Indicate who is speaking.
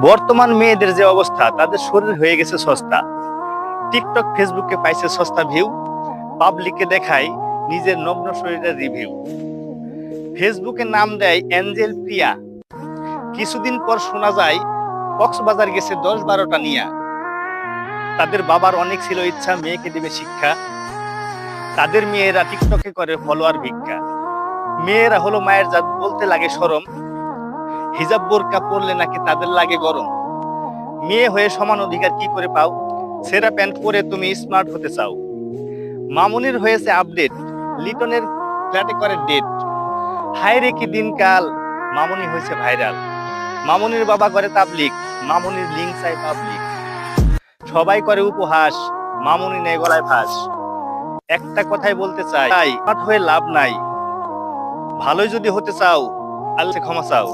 Speaker 1: বর্তমান মেয়েদের যে অবস্থা, তাদের শরীর হয়ে গেছে সস্তা। টিকটক ফেসবুকে পাইছে সস্তা ভিউ, পাবলিককে দেখায় নিজের নগ্ন শরীরের রিভিউ। ফেসবুকে নাম দেয় অ্যাঞ্জেল প্রিয়া, কিছুদিন পর শোনা যায় কক্সবাজার গেছে 10-12টা নিয়া। তাদের বাবার অনেক ছিল ইচ্ছা মেয়েকে দেবে শিক্ষা, তাদের মেয়েরা টিকটকে করে ফলোয়ার ভিক্ষা। মেয়েরা হলো মায়ের জাত, বলতে লাগে শরম, হিজাব বোরকা পরলে নাকি তাদের লাগে গরম। মেয়ে হয়ে সমান অধিকার কি করে পাও, সেরা প্যান্ট পরে তুমি স্মার্ট হতে চাও। মামুনির হয়েছে আপডেট, লিটনের ফ্ল্যাটে করে ডেট। হায় রে কি দিনকাল, মামুনি হয়েছে ভাইরাল। মামুনির বাবা করে তাবলিক, মামুনির লিঙ্ক চাই পাবলিক। সবাই করে উপহাস, মামুনি নেই গলায় ফাঁস। একটা কথাই বলতে চাই, স্মার্ট হয়ে লাভ নাই, ভালোই যদি হতে চাও আল্লাহর কাছে ক্ষমা চাও।